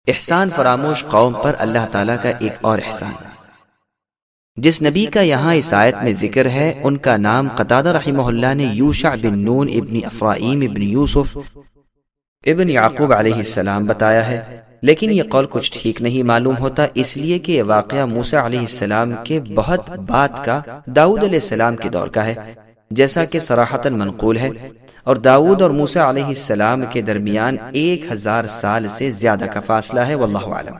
احسان فراموش قوم پر اللہ تعالیٰ کا ایک اور احسان۔ جس نبی کا یہاں اس آیت میں ذکر ہے ان کا نام قتادہ رحمہ اللہ نے یوشع بن نون ابن افرائیم ابن یوسف ابن یعقوب علیہ السلام بتایا ہے، لیکن یہ قول کچھ ٹھیک نہیں معلوم ہوتا، اس لیے کہ یہ واقعہ موسیٰ علیہ السلام کے بہت بعد کا داؤد علیہ السلام کے دور کا ہے، جیسا کہ صراحتاً منقول ہے، اور داؤد اور موسیٰ علیہ السلام کے درمیان 1000 سال سے زیادہ کا فاصلہ ہے، واللہ اعلم۔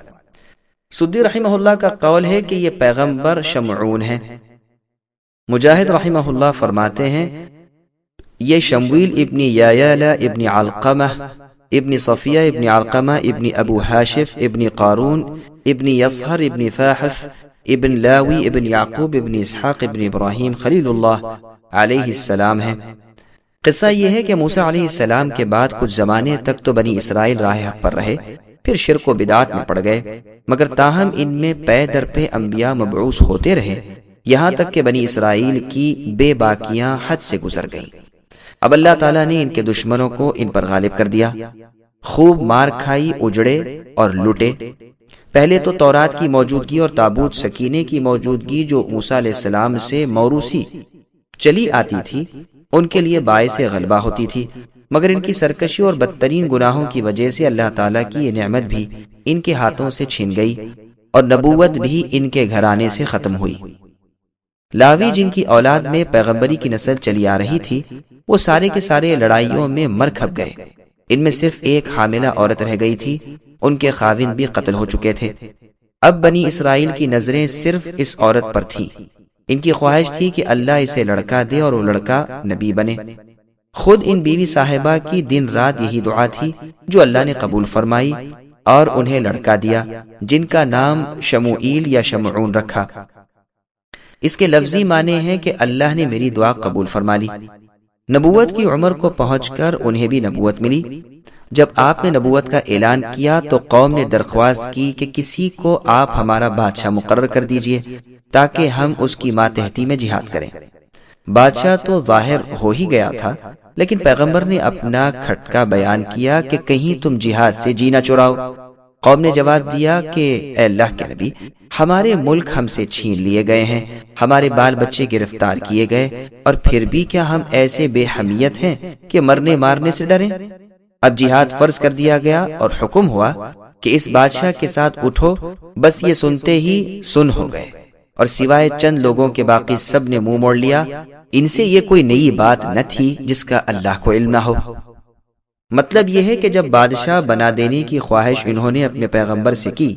سدی رحمہ اللہ کا قول ہے کہ یہ پیغمبر شمعون ہے۔ مجاہد رحمہ اللہ فرماتے ہیں یہ شمویل ابن یایالہ ابن علقمہ ابن صفیہ ابن علقمہ ابن ابو حاشف ابن قارون ابن یصہر ابن فاحث ابن لاوی ابن یعقوب ابن اسحاق ابن ابراہیم خلیل اللہ علیہ السلام ہے۔ قصہ یہ ہے کہ موسیٰ علیہ السلام کے بعد کچھ زمانے تک تو بنی اسرائیل راہ حق پر رہے، پھر شرک و بدعات میں پڑ گئے، مگر تاہم ان میں پے در پے انبیاء مبعوث ہوتے رہے، یہاں تک کہ بنی اسرائیل کی بے باکیاں حد سے گزر گئیں۔ اب اللہ تعالیٰ نے ان کے دشمنوں کو ان پر غالب کر دیا، خوب مار کھائی، اجڑے اور لٹے۔ پہلے تو تورات کی موجودگی اور تابوت سکینے کی موجودگی جو موسیٰ علیہ السلام سے موروثی چلی آتی تھی ان کے لیے باعث غلبہ ہوتی تھی، مگر ان کی سرکشی اور بدترین گناہوں کی وجہ سے اللہ تعالیٰ کی یہ نعمت بھی ان کے ہاتھوں سے چھن گئی اور نبوت بھی ان کے گھرانے سے ختم ہوئی۔ لاوی جن کی اولاد میں پیغمبری کی نسل چلی آ رہی تھی وہ سارے کے سارے لڑائیوں میں مر کھپ گئے، ان میں صرف ایک حاملہ عورت رہ گئی تھی، ان کے خاوند بھی قتل ہو چکے تھے۔ اب بنی اسرائیل کی نظریں صرف اس عورت پر تھیں، ان کی خواہش تھی کہ اللہ اسے لڑکا دے اور وہ لڑکا نبی بنے۔ خود ان بیوی صاحبہ کی دن رات یہی دعا تھی جو اللہ نے قبول فرمائی اور انہیں لڑکا دیا، جن کا نام شموئیل یا شمعون رکھا۔ اس کے لفظی معنی ہے کہ اللہ نے میری دعا قبول فرما لی۔ نبوت کی عمر کو پہنچ کر انہیں بھی نبوت ملی۔ جب آپ نے نبوت کا اعلان کیا تو قوم نے درخواست کی کہ کسی کو آپ ہمارا بادشاہ مقرر کر دیجئے تاکہ ہم اس کی ماتحتی میں جہاد کریں۔ بادشاہ تو ظاہر ہو ہی گیا تھا، لیکن پیغمبر نے اپنا کھٹکا بیان کیا کہ کہیں تم جہاد سے جی نہ چراؤ۔ قوم نے جواب دیا کہ اے اللہ کے نبی، ہمارے ملک ہم سے چھین لیے گئے ہیں، ہمارے بال بچے گرفتار کیے گئے، اور پھر بھی کیا ہم ایسے بے حمیت ہیں کہ مرنے مارنے سے ڈریں؟ اب جہاد فرض کر دیا گیا اور حکم ہوا کہ اس بادشاہ کے ساتھ اٹھو، بس یہ سنتے ہی سن ہو گئے، اور سوائے چند لوگوں کے باقی سب نے منہ موڑ لیا۔ ان سے یہ کوئی نئی بات نہ تھی جس کا اللہ کو علم نہ ہو۔ مطلب یہ ہے کہ جب بادشاہ بنا دینے کی خواہش انہوں نے اپنے پیغمبر سے کی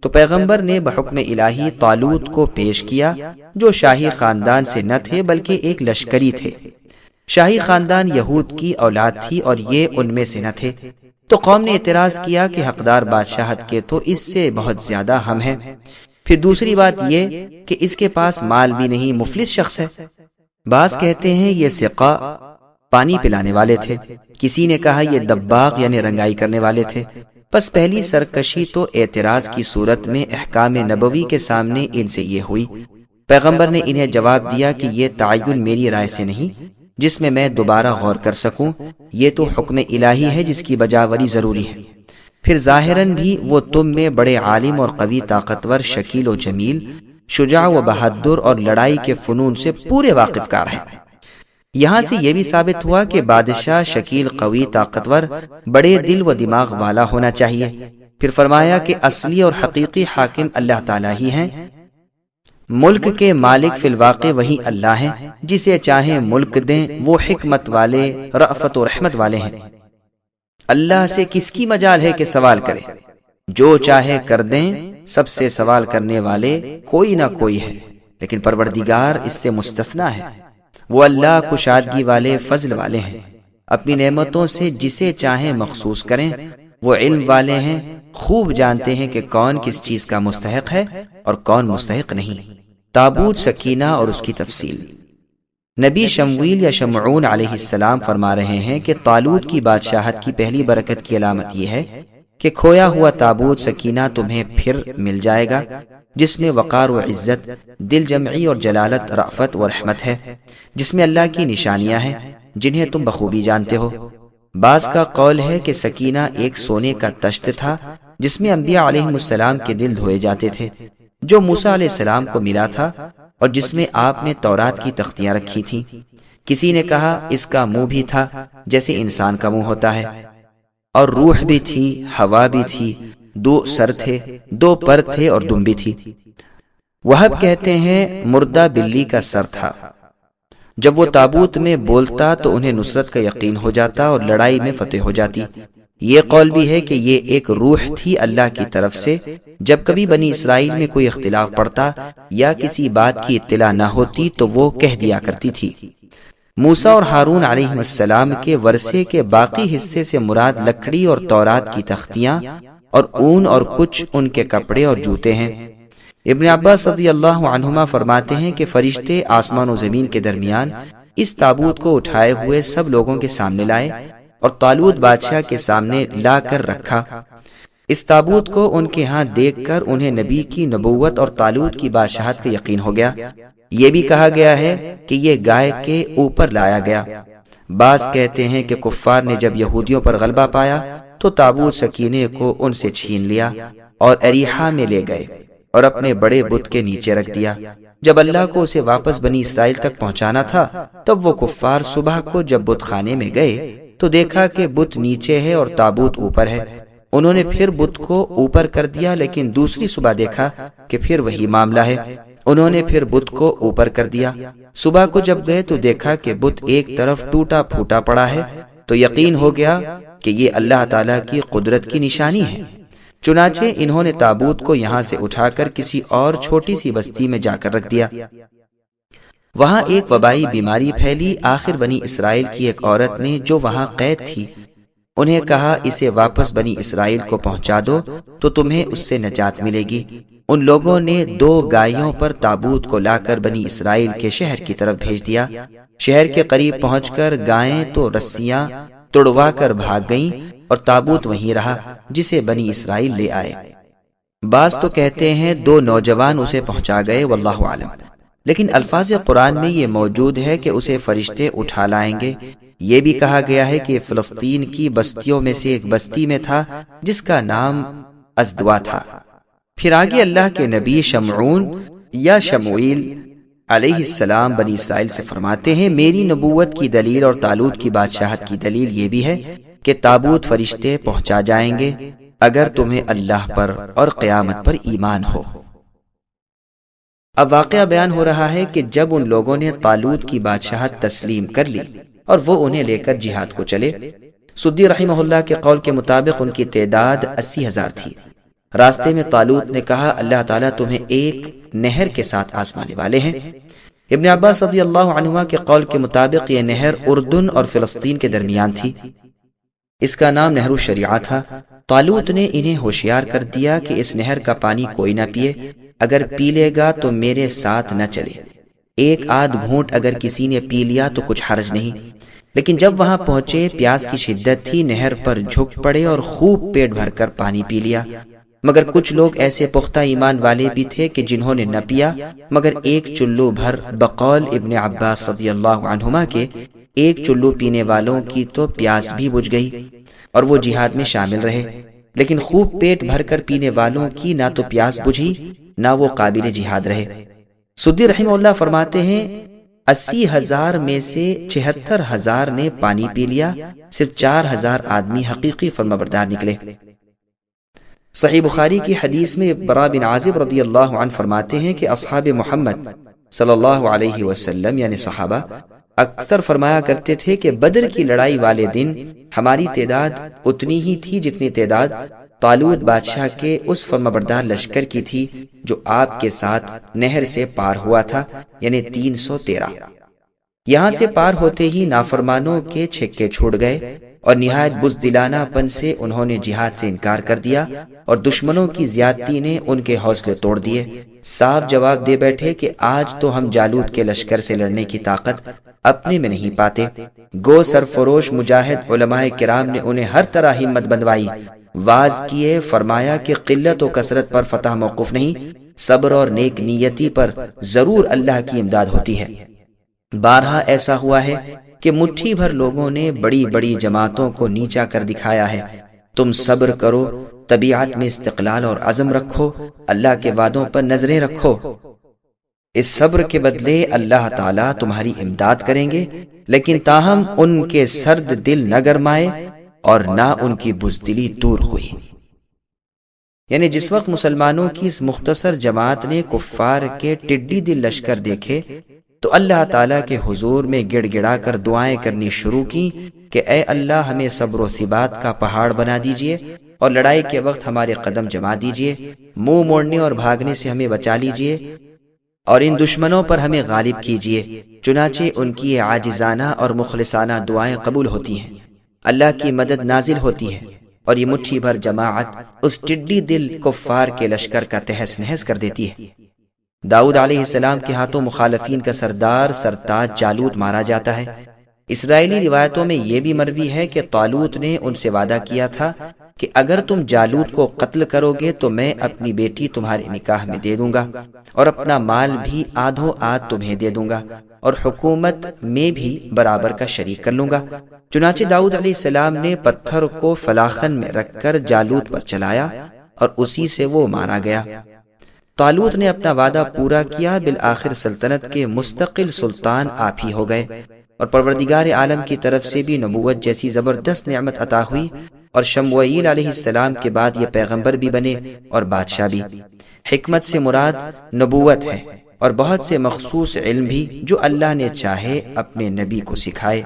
تو پیغمبر نے بحکم الہی طالوت کو پیش کیا، جو شاہی خاندان سے نہ تھے بلکہ ایک لشکری تھے۔ شاہی خاندان یہود کی اولاد تھی اور یہ ان میں سے نہ تھے، تو قوم نے اعتراض کیا کہ حقدار بادشاہت کے تو اس سے بہت زیادہ ہم ہیں، پھر دوسری بات یہ کہ اس کے پاس مال بھی نہیں، مفلس شخص ہے۔ بعض کہتے ہیں یہ سقا پانی پلانے والے تھے، کسی نے کہا یہ دباغ یعنی رنگائی کرنے والے تھے۔ پس پہلی سرکشی تو اعتراض کی صورت میں احکام نبوی کے سامنے ان سے یہ ہوئی۔ پیغمبر نے انہیں جواب دیا کہ یہ تعین میری رائے سے نہیں جس میں میں دوبارہ غور کر سکوں، یہ تو حکم الہی ہے جس کی بجاوری ضروری ہے۔ پھر ظاہراً بھی وہ تم میں بڑے عالم اور قوی، طاقتور، شکیل و جمیل، شجاع و بہادر اور لڑائی کے فنون سے پورے واقف کار ہیں۔ یہاں سے یہ بھی ثابت ہوا کہ بادشاہ شکیل، قوی، طاقتور، بڑے دل و دماغ والا ہونا چاہیے۔ پھر فرمایا کہ اصلی اور حقیقی حاکم اللہ تعالیٰ ہی ہیں، ملک کے مالک فی الواقع وہی اللہ ہیں، جسے چاہیں ملک دیں، وہ حکمت والے، رأفت و رحمت والے ہیں۔ اللہ سے کس کی مجال ہے کہ سوال کرے، جو چاہے کر دیں، سب سے سوال کرنے والے کوئی نہ کوئی ہے، لیکن پروردگار اس سے مستثنا ہے۔ وہ اللہ کشادگی والے، فضل والے ہیں، اپنی نعمتوں سے جسے چاہیں مخصوص کریں۔ وہ علم والے ہیں، خوب جانتے ہیں کہ کون کس چیز کا مستحق ہے اور کون مستحق نہیں۔ تابوت سکینہ اور اس کی تفصیل۔ نبی شمویل یا شمعون علیہ السلام فرما رہے ہیں کہ طالوت کی بادشاہت کی پہلی برکت کی علامت یہ ہے کہ کھویا ہوا تابوت سکینہ تمہیں پھر مل جائے گا، جس میں وقار و عزت، دل جمعی اور جلالت، رأفت و رحمت ہے، جس میں اللہ کی نشانیاں ہیں جنہیں تم بخوبی جانتے ہو۔ بعض کا قول ہے کہ سکینہ ایک سونے کا تشت تھا جس میں انبیاء علیہم السلام کے دل دھوئے جاتے تھے، جو موسیٰ علیہ السلام کو ملا تھا اور جس میں آپ نے تورات کی تختیاں رکھی تھیں۔ کسی نے کہا اس کا منہ بھی تھا جیسے انسان کا منہ ہوتا ہے، اور روح بھی تھی، ہوا بھی تھی، 2 سر تھے، 2 پر تھے اور دم بھی تھی۔ وہب کہتے ہیں مردہ بلی کا سر تھا۔ جب وہ تابوت میں بولتا تو انہیں نصرت کا یقین ہو جاتا اور لڑائی میں فتح ہو جاتی۔ یہ قول بھی ہے کہ یہ ایک روح تھی اللہ کی طرف سے۔ جب کبھی بنی اسرائیل میں کوئی اختلاف پڑتا یا کسی بات کی اطلاع نہ ہوتی تو وہ کہہ دیا کرتی تھی۔ موسیٰ اور ہارون علیہ السلام کے ورثے کے باقی حصے سے مراد لکڑی اور تورات کی تختیاں اور اون اور کچھ ان کے کپڑے اور جوتے ہیں۔ ابن عباس رضی اللہ عنہما فرماتے ہیں کہ فرشتے آسمان و زمین کے درمیان اس تابوت کو اٹھائے ہوئے سب لوگوں کے سامنے لائے اور طالوت بادشاہ کے سامنے لا کر رکھا۔ اس تابوت کو ان کے ہاں دیکھ کر انہیں نبی کی نبوت اور طالوت کی بادشاہت کا یقین ہو گیا۔ یہ بھی کہا گیا ہے کہ یہ گائے کے اوپر لایا گیا۔ بعض کہتے ہیں کہ کفار نے جب یہودیوں پر غلبہ پایا تو تابوت سکینے کو ان سے چھین لیا اور اریحا میں لے گئے اور اپنے بڑے بت کے نیچے رکھ دیا۔ جب اللہ کو اسے واپس بنی اسرائیل تک پہنچانا تھا تب وہ کفار صبح کو جب بت خانے میں گئے تو دیکھا کہ بت نیچے ہے اور تابوت اوپر ہے۔ انہوں نے پھر بت کو اوپر کر دیا، لیکن دوسری صبح دیکھا کہ پھر وہی معاملہ ہے۔ انہوں نے پھر بت کو اوپر کر دیا۔ صبح کو جب گئے تو دیکھا کہ بت ایک طرف ٹوٹا پھوٹا پڑا ہے، تو یقین ہو گیا کہ یہ اللہ تعالیٰ کی قدرت کی نشانی ہے۔ چنانچہ انہوں نے تابوت کو یہاں سے اٹھا کر کسی اور چھوٹی سی بستی میں جا کر رکھ دیا۔ وہاں ایک وبائی بیماری پھیلی۔ آخر بنی اسرائیل کی ایک عورت نے جو وہاں قید تھی انہیں کہا اسے واپس بنی اسرائیل کو پہنچا دو تو تمہیں اس سے نجات ملے گی۔ ان لوگوں نے 2 گائیوں پر تابوت کو لا کر بنی اسرائیل کے شہر کی طرف بھیج دیا۔ شہر کے قریب پہنچ کر گائیں تو رسیاں توڑوا کر بھاگ گئیں اور تابوت وہیں رہا جسے بنی اسرائیل لے آئے۔ بعض تو کہتے ہیں 2 نوجوان اسے پہنچا گئے، واللہ عالم، لیکن الفاظ قرآن میں یہ موجود ہے کہ اسے فرشتے اٹھا لائیں گے۔ یہ بھی کہا گیا ہے کہ فلسطین کی بستیوں میں سے ایک بستی میں تھا جس کا نام ازدوا تھا۔ پھر آگے اللہ کے نبی شمعون یا شموئیل علیہ السلام بنی اسرائیل سے فرماتے ہیں میری نبوت کی دلیل اور طالوت کی بادشاہت کی دلیل یہ بھی ہے کہ تابوت فرشتے پہنچا جائیں گے اگر تمہیں اللہ پر اور قیامت پر ایمان ہو۔ اب واقعہ بیان ہو رہا ہے کہ جب ان لوگوں نے طالوت کی بادشاہت تسلیم کر لی اور وہ انہیں لے کر جہاد کو چلے، سدی رحمہ اللہ کے قول کے مطابق ان کی تعداد 80,000 تھی۔ راستے میں طالوت نے کہا اللہ تعالیٰ تمہیں ایک نہر کے ساتھ آزمانے والے ہیں۔ ابن عباس رضی اللہ عنہما کے قول کے مطابق یہ نہر اردن اور فلسطین کے درمیان تھی۔ اس کا نام نہر الشریعہ تھا۔ طالوت نے انہیں ہوشیار کر دیا کہ اس نہر کا پانی کوئی نہ پیے، اگر پی لے گا تو میرے ساتھ نہ چلے۔ ایک آدھ گھونٹ اگر کسی نے پی لیا تو کچھ حرج نہیں، لیکن جب وہاں پہنچے پیاس کی شدت تھی، نہر پر جھک پڑے اور خوب پیٹ بھر کر پانی پی لیا۔ مگر کچھ لوگ ایسے پختہ ایمان والے بھی تھے کہ جنہوں نے نہ پیا مگر ایک چلو بھر، بقول ابن عباس رضی اللہ عنہما کے ایک چلو پینے والوں کی تو پیاس بھی بجھ گئی اور وہ جہاد میں شامل رہے، لیکن خوب پیٹ بھر کر پینے والوں کی نہ تو پیاس بجھی نہ وہ قابل جہاد رہے۔ سدی رحمہ اللہ فرماتے ہیں 80,000 میں سے 76,000 نے پانی پی لیا، صرف 4,000 آدمی حقیقی فرمانبردار نکلے۔ صحیح بخاری کی حدیث میں برا بن عازب رضی اللہ عنہ فرماتے ہیں کہ اصحاب محمد صلی اللہ علیہ وسلم یعنی صحابہ اکثر فرمایا کرتے تھے کہ بدر کی لڑائی والے دن ہماری تعداد اتنی ہی تھی جتنی تعداد طالوت بادشاہ کے اس فرمانبردار لشکر کی تھی جو آپ کے ساتھ نہر سے پار ہوا تھا، یعنی 313۔ یہاں سے پار ہوتے ہی نافرمانوں کے چھکے چھوڑ گئے اور نہایت بزدلانہ پن سے انہوں نے جہاد سے انکار کر دیا اور دشمنوں کی زیادتی نے ان کے حوصلے توڑ دیے۔ صاف جواب دے بیٹھے کہ آج تو ہم جالوت کے لشکر سے لڑنے کی طاقت اپنے میں نہیں پاتے۔ گو سرفروش مجاہد علماء کرام نے انہیں ہر طرح ہمت بندوائی، واز کیے، فرمایا کہ قلت و کثرت پر فتح موقف نہیں، صبر اور نیک نیتی پر ضرور اللہ کی امداد ہوتی ہے۔ بارہا ایسا ہوا ہے کہ مٹھی بھر لوگوں نے بڑی بڑی جماعتوں کو نیچا کر دکھایا ہے۔ تم صبر کرو طبیعت میں استقلال اور عزم رکھو، اللہ کے وعدوں پر نظریں رکھو۔ اس صبر کے بدلے اللہ تعالیٰ تمہاری امداد کریں گے، لیکن تاہم ان کے سرد دل نہ گرمائے اور نہ ان کی بزدلی دور ہوئی۔ یعنی جس وقت مسلمانوں کی اس مختصر جماعت نے کفار کے ٹڈی دل لشکر دیکھے تو اللہ تعالیٰ کے حضور میں گڑ گڑا کر دعائیں کرنی شروع کی کہ اے اللہ ہمیں صبر و ثبات کا پہاڑ بنا دیجئے اور لڑائی کے وقت ہمارے قدم جما دیجئے، منہ موڑنے اور بھاگنے سے ہمیں بچا لیجئے اور ان دشمنوں پر ہمیں غالب کیجئے۔ چنانچہ ان کی یہ عاجزانہ اور مخلصانہ دعائیں قبول ہوتی ہیں، اللہ کی مدد نازل ہوتی ہے اور یہ مٹھی بھر جماعت اس ٹڈی دل کفار کے لشکر کا تہس نہس کر دیتی ہے۔ داؤد علیہ السلام کے ہاتھوں مخالفین کا سردار سرتاج جالوت مارا جاتا ہے۔ اسرائیلی روایتوں میں یہ بھی مروی ہے کہ طالوت نے ان سے وعدہ کیا تھا کہ اگر تم جالوت کو قتل کرو گے تو میں اپنی بیٹی تمہارے نکاح میں دے دوں گا اور اپنا مال بھی آدھو آدھ تمہیں دے دوں گا اور حکومت میں بھی برابر کا شریک کر لوں گا۔ چنانچہ داؤد علیہ السلام نے پتھر کو فلاخن میں رکھ کر جالوت پر چلایا اور اسی سے وہ مارا گیا۔ طالوت نے اپنا وعدہ پورا کیا، بالآخر سلطنت کے مستقل سلطان آپ ہی ہو گئے اور پروردگار عالم کی طرف سے بھی نبوت جیسی زبردست نعمت عطا ہوئی اور شموئیل علیہ السلام کے بعد یہ پیغمبر بھی بنے اور بادشاہ بھی۔ حکمت سے مراد نبوت ہے اور بہت سے مخصوص علم بھی جو اللہ نے چاہے اپنے نبی کو سکھائے۔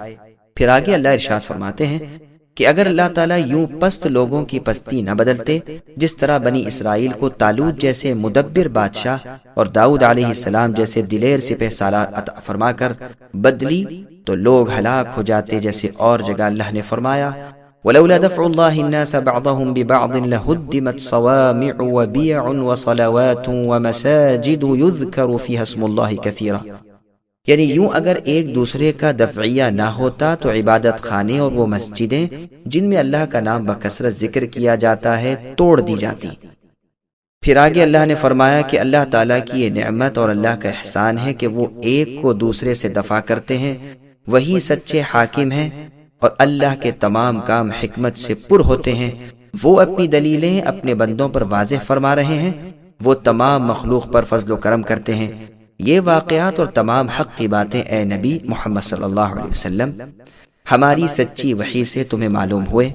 پھر آگے اللہ ارشاد فرماتے ہیں کہ اگر اللہ تعالیٰ یوں پست لوگوں کی پستی نہ بدلتے، جس طرح بنی اسرائیل کو طالوت جیسے مدبر بادشاہ اور داؤد علیہ السلام جیسے دلیر سپہ سالار عطا فرما کر بدلی تو لوگ ہلاک ہو جاتے، جیسے اور جگہ اللہ نے فرمایا وَلَوْلَا دَفْعُ اللَّهِ النَّاسَ بَعْضَهُمْ بِبَعْضٍ لَهُدِّمَتْ صَوَامِعُ وَبِيَعٌ وَصَلَوَاتٌ وَمَسَاجِدُ يُذْكَرُ فِيهَا اسْمُ اللَّهِ كَثِيرًا، یعنی یوں اگر ایک دوسرے کا دفعیہ نہ ہوتا تو عبادت خانے اور وہ مسجدیں جن میں اللہ کا نام بکثرت ذکر کیا جاتا ہے توڑ دی جاتی۔ پھر آگے اللہ نے فرمایا کہ اللہ تعالیٰ کی یہ نعمت اور اللہ کا احسان ہے کہ وہ ایک کو دوسرے سے دفع کرتے ہیں، وہی سچے حاکم ہیں اور اللہ کے تمام کام حکمت سے پر ہوتے ہیں۔ وہ اپنی دلیلیں اپنے بندوں پر واضح فرما رہے ہیں، وہ تمام مخلوق پر فضل و کرم کرتے ہیں۔ یہ واقعات اور تمام حق کی باتیں اے نبی محمد صلی اللہ علیہ وسلم ہماری سچی وحی سے تمہیں معلوم ہوئے،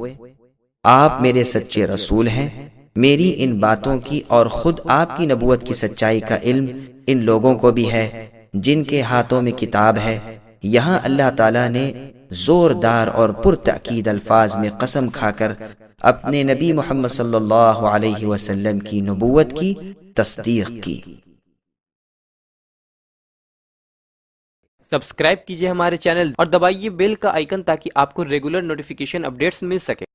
آپ میرے سچے رسول ہیں۔ میری ان باتوں کی اور خود آپ کی نبوت کی سچائی کا علم ان لوگوں کو بھی ہے جن کے ہاتھوں میں کتاب ہے۔ یہاں اللہ تعالیٰ نے زوردار اور پرتاکید الفاظ میں قسم کھا کر اپنے نبی محمد صلی اللہ علیہ وسلم کی نبوت کی تصدیق کی۔ سبسکرائب کیجئے ہمارے چینل اور دبائیے بیل کا آئیکن تاکہ آپ کو ریگولر نوٹیفیکیشن اپڈیٹس مل سکے۔